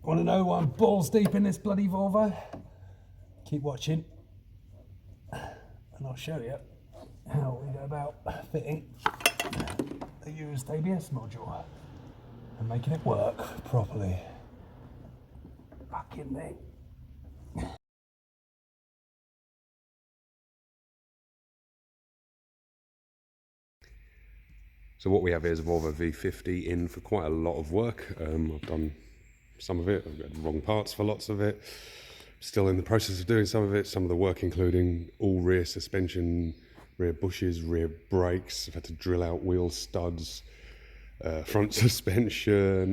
Want to know why I'm balls deep in this bloody Volvo? Keep watching and I'll show you how we go about fitting the used ABS module and making it work properly. Fucking thing. So what we have here is a Volvo V50 in for quite a lot of work. I've done some of it, I've got the wrong parts for lots of it. Still in the process of doing some of it. Some of the work including all rear suspension, rear bushes, rear brakes. I've had to drill out wheel studs, front suspension,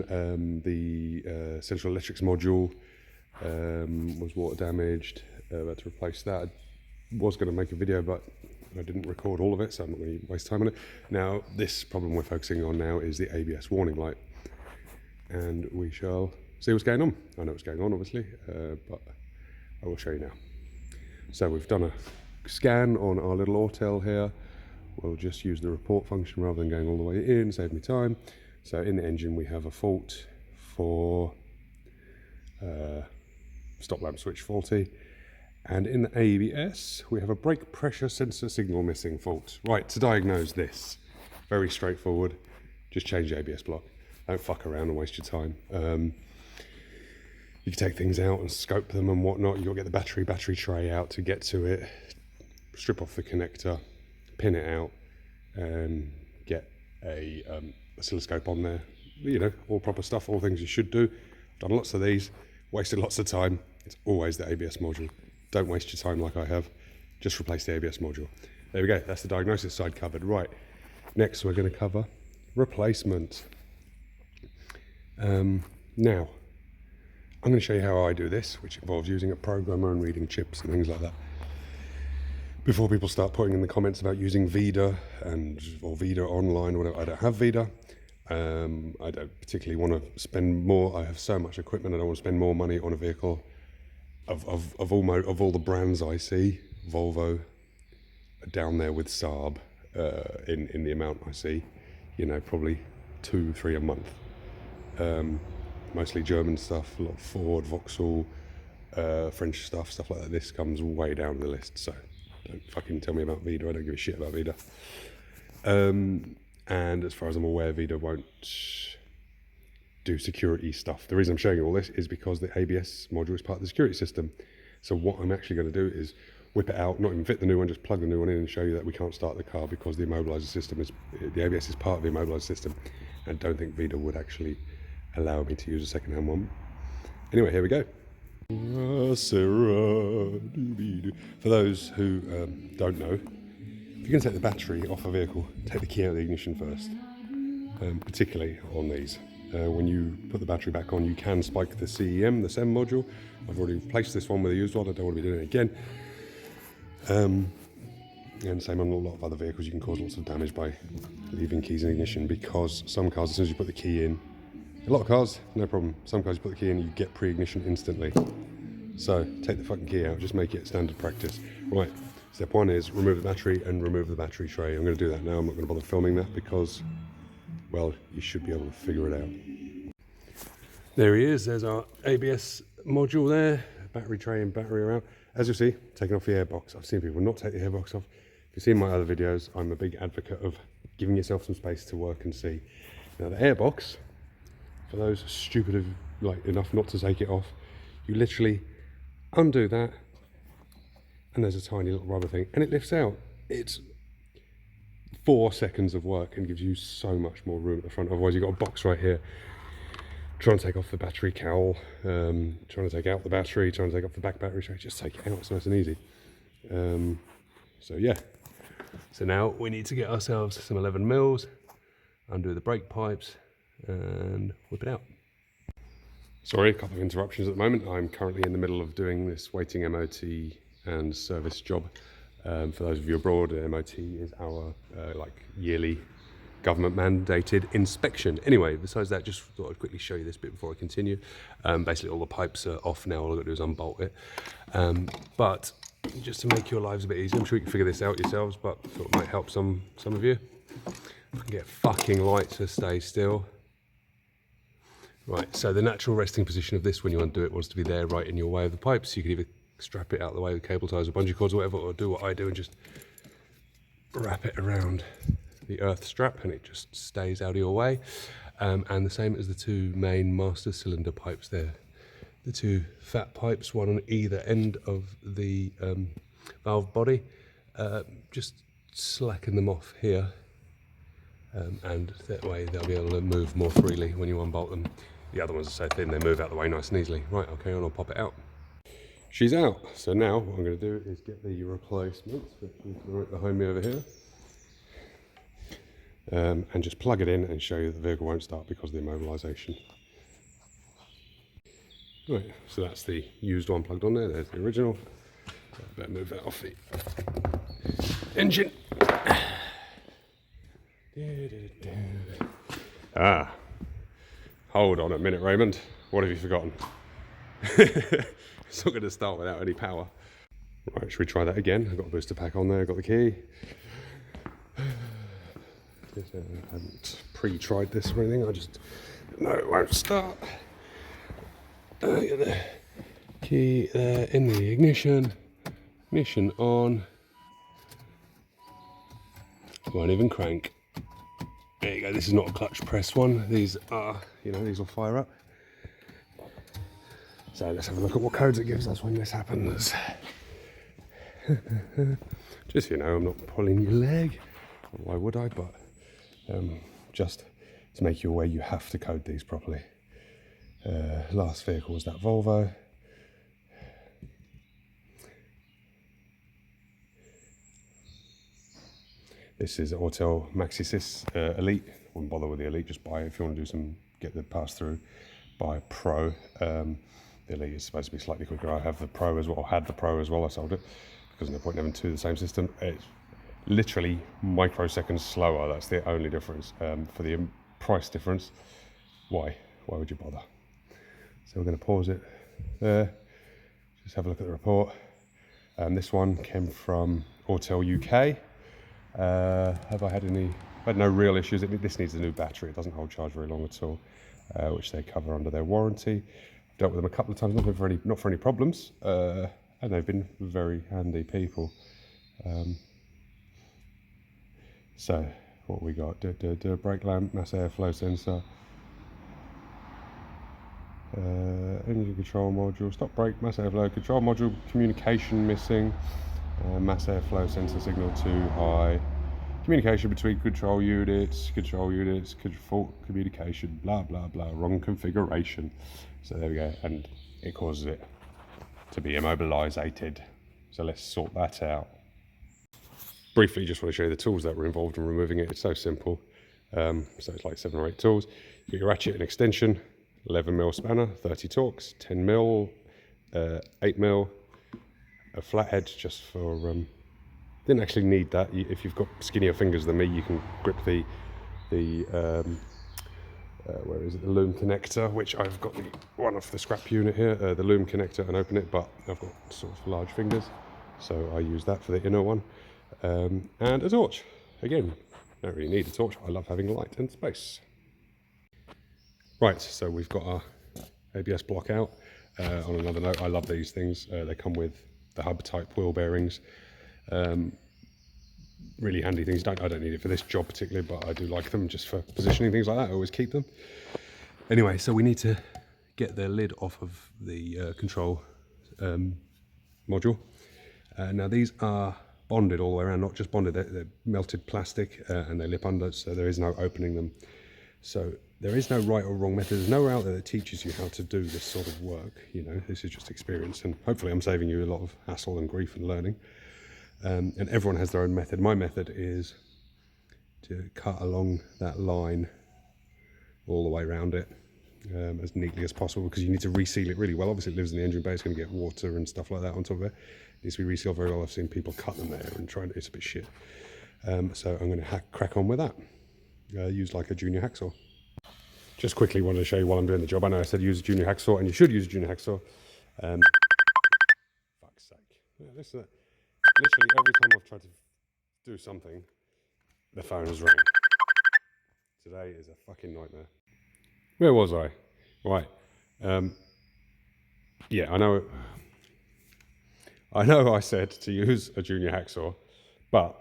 the central electrics module was water damaged. I had to replace that. I was going to make a video, but I didn't record all of it, so I'm not going to waste time on it. Now, this problem we're focusing on now is the ABS warning light, and we shall see what's going on. I know what's going on, obviously, but I will show you now. So we've done a scan on our little Autel here. We'll just use the report function rather than going all the way in, save me time. So in the engine we have a fault for stop lamp switch faulty. And in the ABS, we have a brake pressure sensor signal missing fault. Right, to diagnose this, very straightforward, just change the ABS block. Don't fuck around and waste your time. You can take things out and scope them and whatnot. You've got to get the battery tray out to get to it, strip off the connector, pin it out, and get a oscilloscope on there. You know, all proper stuff, all things you should do. Done lots of these, wasted lots of time. It's always the ABS module. Don't waste your time like I have. Just replace the ABS module. There we go. That's the diagnosis side covered. Right. Next, we're going to cover replacement. Now, I'm going to show you how I do this, which involves using a programmer and reading chips and things like that. Before people start putting in the comments about using VIDA or VIDA online or whatever, I don't have VIDA. I don't particularly want to spend more. I have so much equipment. I don't want to spend more money on a vehicle. Of all the brands I see, Volvo down there with Saab in the amount I see, you know, probably 2-3 a month. Mostly German stuff, a lot of Ford, Vauxhall, French stuff like that. This comes way down the list, so don't fucking tell me about VIDA. I don't give a shit about VIDA. And as far as I'm aware, VIDA won't do security stuff. The reason I'm showing you all this is because the ABS module is part of the security system. So what I'm actually going to do is whip it out, not even fit the new one, just plug the new one in and show you that we can't start the car because the immobilizer system is, the ABS is part of the immobilizer system, and don't think VIDA would actually allow me to use a second-hand one. Anyway, here we go. For those who don't know, if you're going to take the battery off a vehicle, take the key out of the ignition first, particularly on these. When you put the battery back on, you can spike the CEM, the SEM module. I've already replaced this one with a used one. I don't want to be doing it again. And same on a lot of other vehicles, you can cause lots of damage by leaving keys in ignition, because some cars, as soon as you put the key in, a lot of cars, no problem. Some cars you put the key in, you get pre-ignition instantly. So take the fucking key out, just make it standard practice. Right, step one is remove the battery and remove the battery tray. I'm going to do that now. I'm not going to bother filming that because, well, you should be able to figure it out. There he is. There's our ABS module there, battery tray and battery around. As you'll see, taking off the airbox. I've seen people not take the airbox off. If you've seen my other videos, I'm a big advocate of giving yourself some space to work and see. Now the airbox, for those stupid enough not to take it off, you literally undo that, and there's a tiny little rubber thing, and it lifts out. It's 4 seconds of work and gives you so much more room at the front. Otherwise you've got a box right here. Trying to take off the battery cowl, trying to take out the battery, trying to take off the back battery tray, just take it out, it's nice and easy. So yeah, so now we need to get ourselves some 11 mils, undo the brake pipes and whip it out. Sorry, a couple of interruptions at the moment. I'm currently in the middle of doing this waiting MOT and service job. For those of you abroad, MOT is our yearly government mandated inspection. Anyway, besides that, just thought I'd quickly show you this bit before I continue. Basically all the pipes are off now, all I've got to do is unbolt it. But just to make your lives a bit easier, I'm sure you can figure this out yourselves, but I thought it might help some of you. If I can get fucking light to stay still. Right, so the natural resting position of this when you undo it was to be there right in your way of the pipe, so you could either strap it out of the way with cable ties or bungee cords or whatever, or do what I do and just wrap it around the earth strap and it just stays out of your way. And the same as the two main master cylinder pipes there. The two fat pipes, one on either end of the valve body. Just slacken them off here, and that way they'll be able to move more freely when you unbolt them. The other ones are so thin they move out the way nice and easily. Right, okay, and I'll pop it out. She's out. So now what I'm going to do is get the replacement, which is right behind me over here, and just plug it in and show you that the vehicle won't start because of the immobilisation. Right, so that's the used one plugged on there. There's the original. So I better move that off the engine. Ah, hold on a minute, Raymond. What have you forgotten? It's not going to start without any power. Right, should we try that again? I've got a booster pack on there, I've got the key. I haven't pre-tried this or anything, I just know it won't start. Get the key there in the ignition. Ignition on. Won't even crank. There you go, this is not a clutch press one. These are, these will fire up. So let's have a look at what codes it gives us when this happens. Just so you know, I'm not pulling your leg. Why would I? But just to make you aware, you have to code these properly. Last vehicle was that Volvo. This is Autel MaxiSys Elite. Wouldn't bother with the Elite, just buy it if you want to get the pass through. Buy Pro. The Elite is supposed to be slightly quicker. I have the Pro as well, or had the Pro as well. I sold it because no point having two of the same system. It's literally microseconds slower. That's the only difference. For the price difference, why would you bother? So we're going to pause it there. Just have a look at the report. This one came from Autel UK. Have I had any? I had no real issues. This needs a new battery. It doesn't hold charge very long at all, which they cover under their warranty. I've dealt with them a couple of times, not for any problems, and they've been very handy people. So what we got? Brake lamp, mass airflow sensor, engine control module, stop brake, mass airflow control module, communication missing. Mass airflow sensor signal too high. Communication between control units, fault communication, blah, blah, blah, wrong configuration. So there we go, and it causes it to be immobilisated. So let's sort that out. Briefly, just want to show you the tools that were involved in removing it. It's so simple. So it's like 7 or 8 tools. You got your ratchet and extension, 11mm spanner, 30 Torx, 10mm, 8mm, a flathead just for, didn't actually need that. If you've got skinnier fingers than me, you can grip the where is it, the loom connector, which I've got the one off the scrap unit here, the loom connector, and open it, but I've got sort of large fingers, so I use that for the inner one. And a torch. Again, don't really need a torch. I love having light and space. Right, so we've got our ABS block out. On another note, I love these things. They come with the hub type wheel bearings. Really handy things. I don't need it for this job particularly, but I do like them just for positioning things like that. I always keep them. Anyway, so we need to get the lid off of the control module. Now these are bonded all the way around, not just bonded, they're melted plastic, and they lip under, so there is no opening them. So there is no right or wrong method. There's nowhere out there that teaches you how to do this sort of work. This is just experience, and hopefully I'm saving you a lot of hassle and grief and learning. And everyone has their own method. My method is to cut along that line all the way around it as neatly as possible, because you need to reseal it really well. Obviously it lives in the engine bay, it's going to get water and stuff like that on top of it. It needs to be resealed very well. I've seen people cut them there and try and it's a bit shit. So I'm going to crack on with that. Use like a junior hacksaw. Just quickly wanted to show you while I'm doing the job. I know I said use a junior hacksaw, and you should use a junior hacksaw. Fuck's sake. Yeah, listen to that. Literally every time I've tried to do something, the phone has rang. Today is a fucking nightmare. Where was I? Right. Yeah, I know I said to use a junior hacksaw, but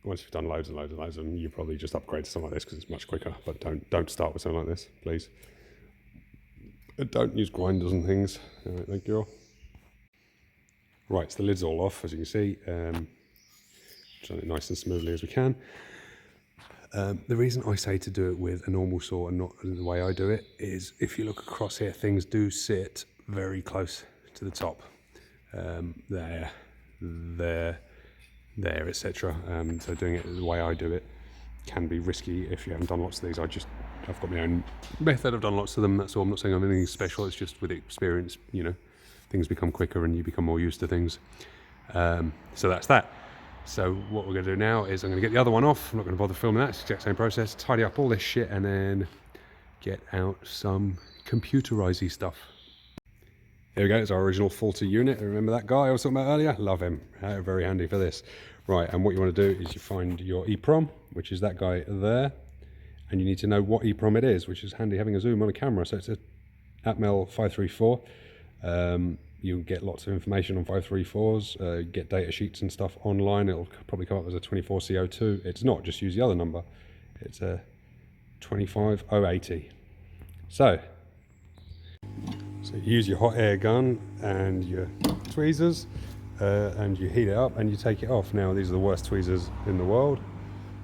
once you've done loads and loads and loads of them, you probably just upgrade to something like this because it's much quicker. But don't start with something like this, please. Don't use grinders and things. All right, thank you all. Right, so the lid's all off, as you can see. Done it nice and smoothly as we can. The reason I say to do it with a normal saw and not the way I do it is if you look across here, things do sit very close to the top. There, etc. So doing it the way I do it can be risky if you haven't done lots of these. I've got my own method, I've done lots of them, that's all. I'm not saying I'm anything special, it's just with experience, you know, things become quicker and you become more used to things. So that's that. So what we're going to do now is I'm going to get the other one off. I'm not going to bother filming that, it's the exact same process. Tidy up all this shit and then get out some computerizey stuff. Here we go, it's our original faulty unit. Remember that guy I was talking about earlier? Love him, very handy for this. Right, and what you want to do is you find your EEPROM, which is that guy there. And you need to know what EEPROM it is, which is handy having a zoom on a camera. So it's a Atmel 534. You'll get lots of information on 534s, get data sheets and stuff online. It'll probably come up as a 24C02. It's not, just use the other number. It's a 25080. So you use your hot air gun and your tweezers and you heat it up and you take it off. Now these are the worst tweezers in the world.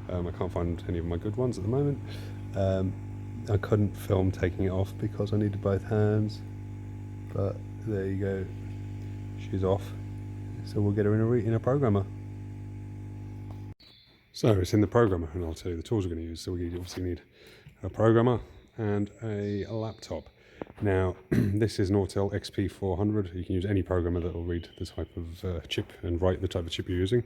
I can't find any of my good ones at the moment. I couldn't film taking it off because I needed both hands, but there you go, she's off. So we'll get her in a programmer. So it's in the programmer, and I'll tell you the tools we're going to use. So we obviously need a programmer and a laptop. Now this is an Autel XP400. You can use any programmer that will read the type of chip and write the type of chip you're using.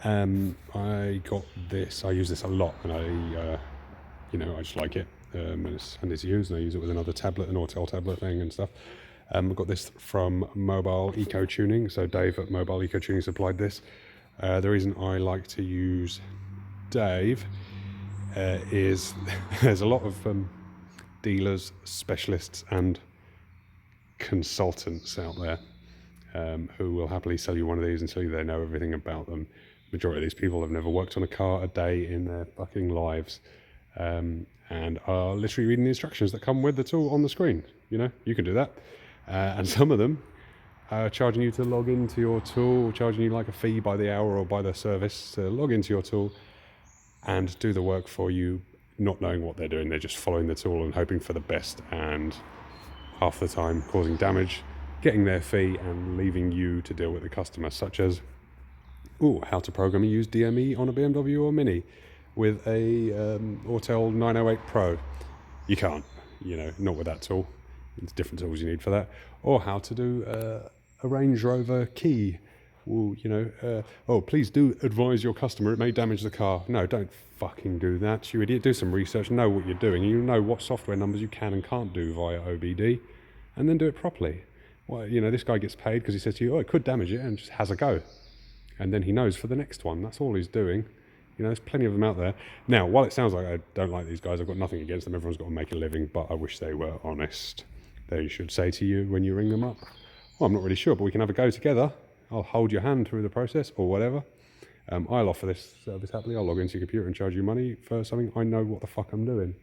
I got this, I use this a lot, and I just like it, and it's handy to use, and I use it with another tablet, an Autel tablet thing and stuff. I got this from Mobile Eco Tuning, so Dave at Mobile Eco Tuning supplied this. The reason I like to use Dave is there's a lot of dealers, specialists and consultants out there who will happily sell you one of these and tell you they know everything about them. Majority of these people have never worked on a car a day in their fucking lives, and are literally reading the instructions that come with the tool on the screen. You know, you can do that. And some of them are charging you to log into your tool, charging you like a fee by the hour or by the service to log into your tool and do the work for you, not knowing what they're doing. They're just following the tool and hoping for the best, and half the time causing damage, getting their fee and leaving you to deal with the customer, such as how to program and use DME on a BMW or Mini with a Autel 908 Pro. You can't, not with that tool. There's different tools you need for that. Or how to do a Range Rover key. Well, please do advise your customer, it may damage the car. No, don't fucking do that, you idiot. Do some research, know what you're doing, and you know what software numbers you can and can't do via OBD, and then do it properly. Well, this guy gets paid because he says to you, it could damage it, and just has a go. And then he knows for the next one. That's all he's doing. There's plenty of them out there. Now, while it sounds like I don't like these guys, I've got nothing against them. Everyone's got to make a living, but I wish they were honest. They should say to you when you ring them up, well, I'm not really sure, but we can have a go together. I'll hold your hand through the process or whatever. I'll offer this service happily. I'll log into your computer and charge you money for something I know what the fuck I'm doing.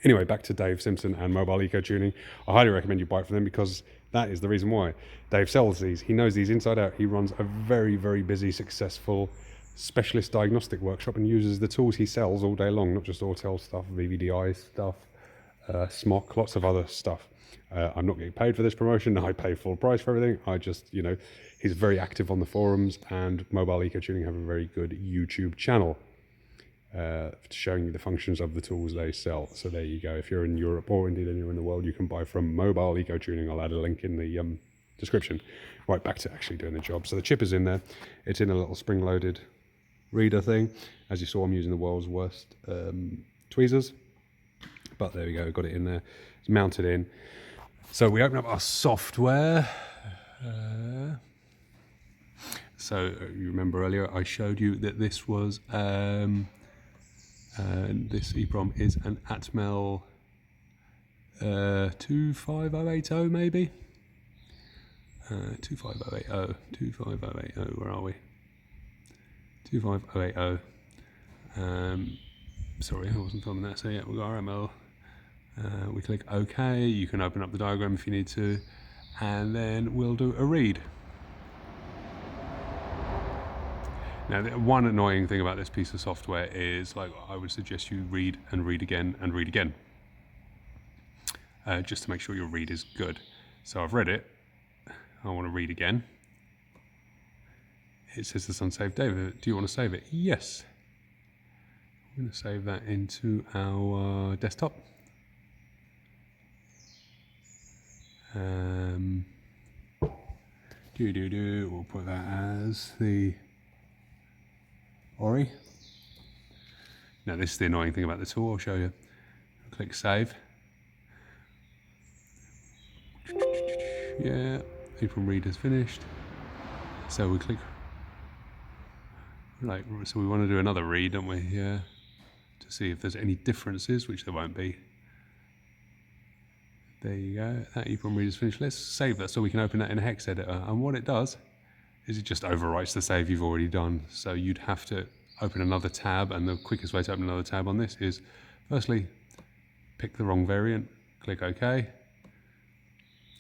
Anyway, back to Dave Simpson and Mobile Eco Tuning. I highly recommend you buy it from them because that is the reason why. Dave sells these. He knows these inside out. He runs a very, very busy, successful specialist diagnostic workshop and uses the tools he sells all day long, not just Autel stuff, VVDI stuff, Smock, lots of other stuff. I'm not getting paid for this promotion. I pay full price for everything. I just, he's very active on the forums, and Mobile Eco Tuning have a very good YouTube channel showing you the functions of the tools they sell. So there you go. If you're in Europe or indeed anywhere in the world, you can buy from Mobile Eco Tuning. I'll add a link in the description. Right, back to actually doing the job. So the chip is in there. It's in a little spring-loaded reader thing. As you saw, I'm using the world's worst tweezers. But there we go, got it in there. It's mounted in. So we open up our software. So you remember earlier I showed you that this was, this EEPROM is an Atmel 25080 maybe. 25080, 25080, where are we? 25080. Sorry, I wasn't filming that, so yeah, we've got our ML. We click OK, you can open up the diagram if you need to, and then we'll do a read. Now, the one annoying thing about this piece of software is, like, I would suggest you read and read again and read again, just to make sure your read is good. So I've read it, I want to read again. It says it's unsaved data. Do you want to save it? Yes. I'm going to save that into our desktop. We'll put that as the Ori. Now this is the annoying thing about the tool, I'll show you. Click save. Yeah, EEPROM read is finished. So we click, right, so we want to do another read, don't we? Yeah, to see if there's any differences, which there won't be. There you go, that EEPROM read is finished. Let's save that so we can open that in a hex editor. And what it does is it just overwrites the save you've already done. So you'd have to open another tab, and the quickest way to open another tab on this is, firstly, pick the wrong variant, click OK.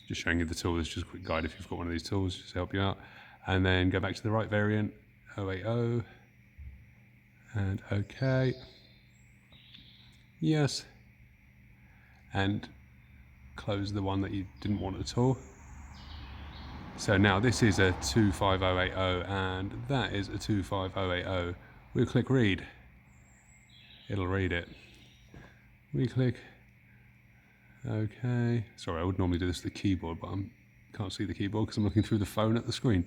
Just showing you the tool, it's just a quick guide if you've got one of these tools, just to help you out. And then go back to the right variant, 080, and OK. Yes. And close the one that you didn't want at all. So now this is a 25080 and that is a 25080. We'll click read. It'll read it. We click OK. Sorry, I would normally do this with the keyboard, but I can't see the keyboard because I'm looking through the phone at the screen.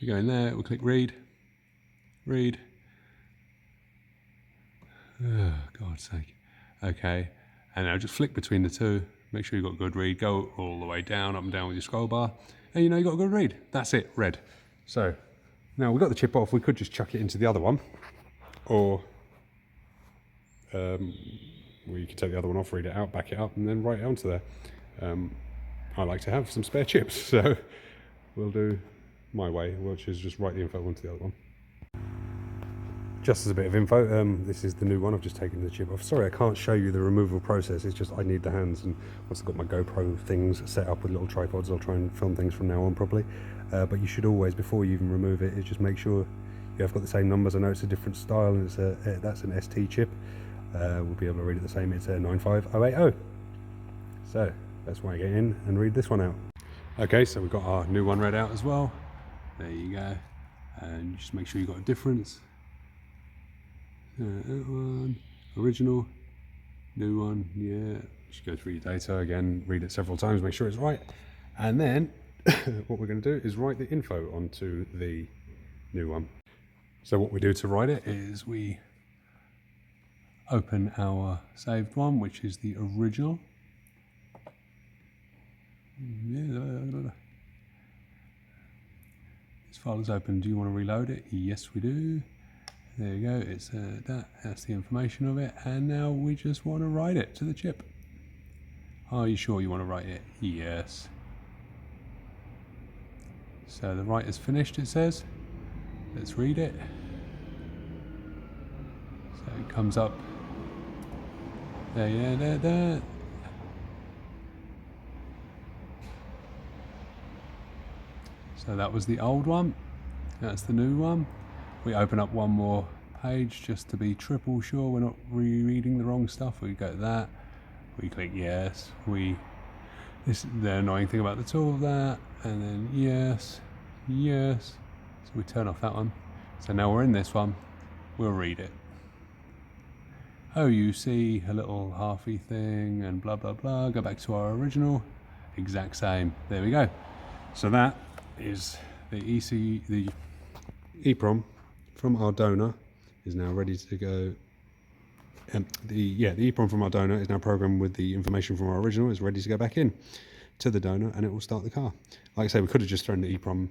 We go in there, we'll click read. Read. Oh, God's sake. OK. And now just flick between the two. Make sure you've got good read. Go all the way down, up and down with your scroll bar. And you know you've got a good read. That's it, read. So now we've got the chip off. We could just chuck it into the other one. Or we could take the other one off, read it out, back it up, and then write it onto there. I like to have some spare chips, so we'll do my way, which is just write the info onto the other one. Just as a bit of info, this is the new one. I've just taken the chip off. Sorry, I can't show you the removal process. It's just I need the hands, and once I've got my GoPro things set up with little tripods, I'll try and film things from now on properly. But you should always, before you even remove it, is just make sure you have got the same numbers. I know it's a different style, and it's that's an ST chip. We'll be able to read it the same. It's a 95080. So that's why I get in and read this one out. Okay, so we've got our new one read out as well. There you go. And just make sure you've got a difference. That one, original, new one, yeah. Just go through your data again, read it several times, make sure it's right. And then what we're going to do is write the info onto the new one. So what we do to write it is we open our saved one, which is the original. This file is open. Do you want to reload it? Yes, we do. There you go, it's that's the information of it, and now we just want to write it to the chip. Are you sure you want to write it? Yes. So the write is finished, it says. Let's read it. So it comes up. There. So that was the old one. That's the new one. We open up one more page just to be triple sure we're not rereading the wrong stuff. We go to that, we click yes, this is the annoying thing about the tool, that, and then yes, so we turn off that one. So now we're in this one, we'll read it. Oh, you see a little halfy thing and blah blah blah, go back to our original, exact same, there we go. So that is the EEPROM from our donor is now ready to go. The EEPROM from our donor is now programmed with the information from our original. Is ready to go back in to the donor, and it will start the car. Like I say, we could have just thrown the EEPROM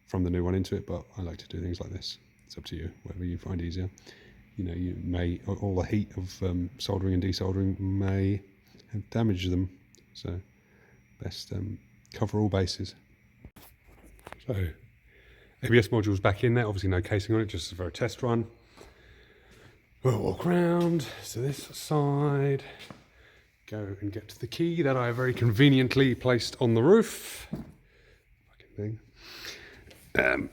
from the new one into it, but I like to do things like this. It's up to you, whatever you find easier. You know, you may, all the heat of soldering and desoldering may have damaged them So best cover all bases. So ABS module's back in there, obviously no casing on it, just for a test run. We'll walk around to this side, go and get to the key that I very conveniently placed on the roof. Fucking thing.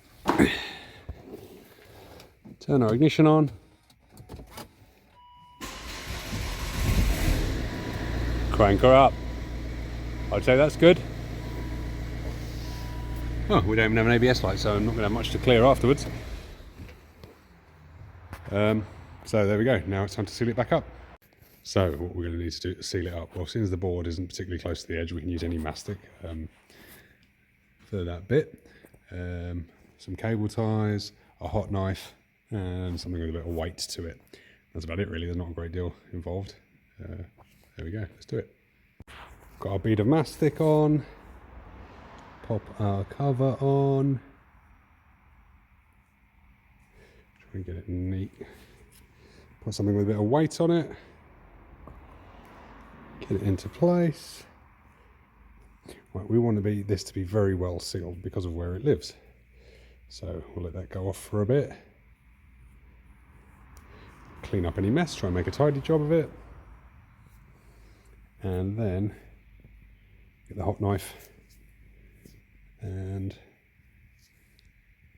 Turn our ignition on. Crank her up. I'd say that's good. Oh, we don't even have an ABS light, so I'm not going to have much to clear afterwards. So there we go. Now it's time to seal it back up. So what we're going to need to do to seal it up, well, since the board isn't particularly close to the edge, we can use any mastic for that bit. Some cable ties, a hot knife, and something with a bit of weight to it. That's about it really. There's not a great deal involved. There we go. Let's do it. Got our bead of mastic on. Pop our cover on. Try and get it neat. Put something with a bit of weight on it. Get it into place. Right, we want this to be very well sealed because of where it lives. So we'll let that go off for a bit. Clean up any mess, try and make a tidy job of it. And then get the hot knife and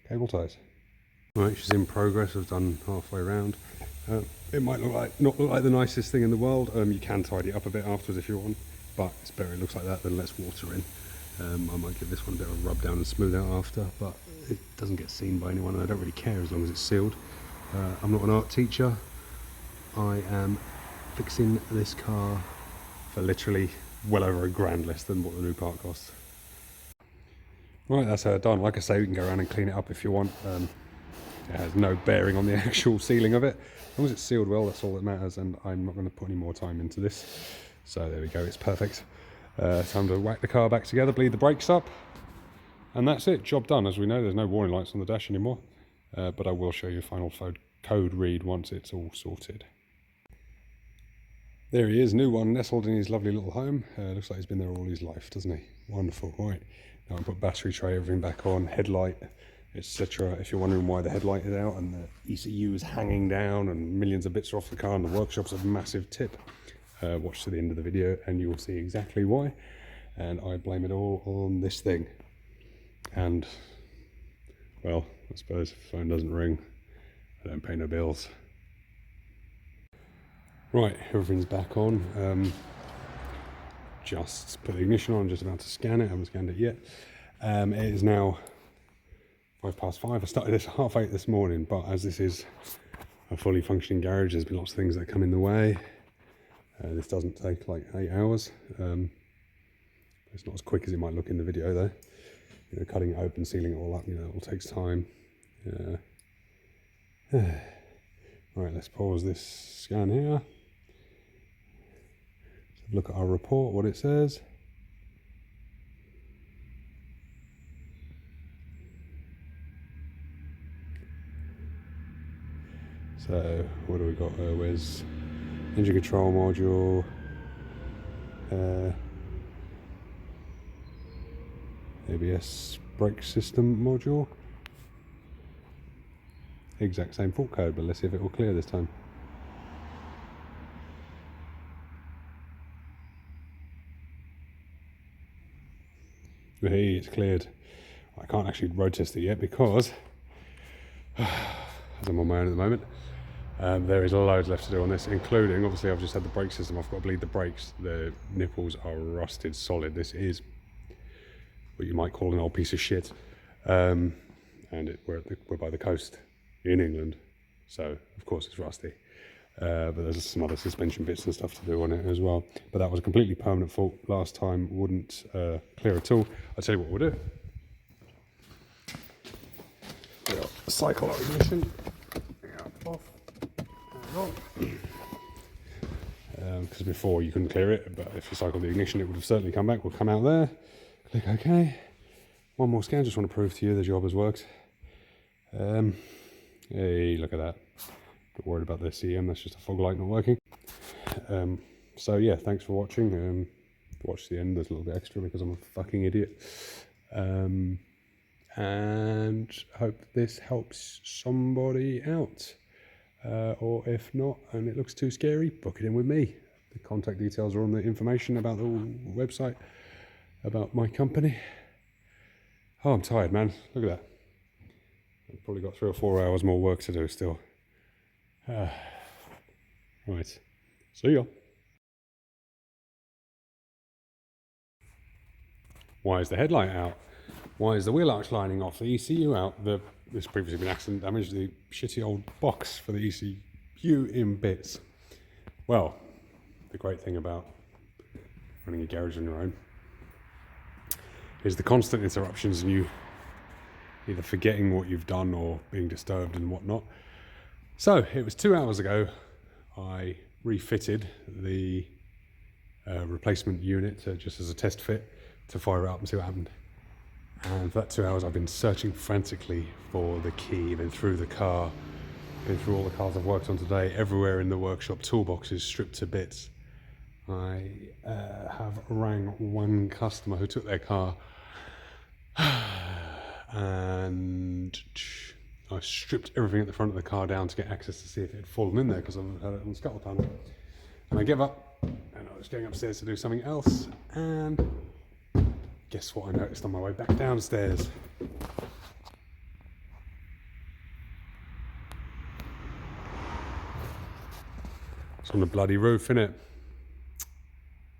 cable ties. Right, she's in progress. I've done halfway around. It might not look like the nicest thing in the world. You can tidy it up a bit afterwards if you want, but it's better it looks like that than less water in. I might give this one a bit of a rub down and smooth out after, but it doesn't get seen by anyone, and I don't really care as long as it's sealed. I'm not an art teacher. I am fixing this car for literally well over £1,000 less than what the new part costs. Right, that's her done. Like I say, you can go around and clean it up if you want. It has no bearing on the actual sealing of it. As long as it's sealed well, that's all that matters, and I'm not going to put any more time into this. So there we go, it's perfect. Time to whack the car back together, bleed the brakes up, and that's it, job done. As we know, there's no warning lights on the dash anymore, but I will show you a final code read once it's all sorted. There he is, new one, nestled in his lovely little home. Looks like he's been there all his life, doesn't he? Wonderful. Right, now I put battery tray, everything back on, headlight, etc. If you're wondering why the headlight is out and the ECU is hanging down and millions of bits are off the car and the workshop's a massive tip, watch to the end of the video and you will see exactly why. And I blame it all on this thing. And, well, I suppose if the phone doesn't ring, I don't pay no bills. Right, everything's back on. Just put the ignition on, just about to scan it. I haven't scanned it yet. It is now 5:05. I started this at 8:30 this morning, but as this is a fully functioning garage, there's been lots of things that come in the way. This doesn't take like 8 hours. It's not as quick as it might look in the video though. You know, cutting it open, sealing it all up, you know, it all takes time. Right, let's pause this scan here. Let's look at our report, what it says. So, what do we got? Where's engine control module? ABS brake system module. Exact same fault code, but let's see if it will clear this time. Hey, it's cleared. I can't actually road test it yet because, as I'm on my own at the moment, there is loads left to do on this, including, obviously I've just had the brake system, I've got to bleed the brakes. The nipples are rusted solid. This is what you might call an old piece of shit. And we're by the coast in England, so of course it's rusty. But there's some other suspension bits and stuff to do on it as well. But that was a completely permanent fault. Last time wouldn't clear at all. I'll tell you what we'll do. We'll cycle our ignition. Off. Because before you couldn't clear it, but if you cycle the ignition it would have certainly come back. We'll come out there, click OK. One more scan, just want to prove to you the job has worked. Hey, look at that. Not worried about the CM, that's just a fog light not working. So yeah, thanks for watching. watch the end. There's a little bit extra because I'm a fucking idiot. And hope this helps somebody out. Or if not, and it looks too scary, book it in with me. The contact details are on the information about the website, about my company. Oh, I'm tired, man. Look at that. I've probably got 3 or 4 hours more work to do still. Right. See ya. Why is the headlight out? Why is the wheel arch lining off? The ECU out? This previously been accident damage. The shitty old box for the ECU in bits. Well, the great thing about running a garage on your own is the constant interruptions and you either forgetting what you've done or being disturbed and whatnot. So it was 2 hours ago I refitted the replacement unit just as a test fit to fire it up and see what happened. And for that 2 hours I've been searching frantically for the key, been through the car, been through all the cars I've worked on today, everywhere in the workshop, toolboxes stripped to bits. I have rang one customer who took their car and I stripped everything at the front of the car down to get access to see if it had fallen in there because I've had it on the scuttle panel. And I gave up and I was going upstairs to do something else, and guess what I noticed on my way back downstairs? It's on the bloody roof, innit?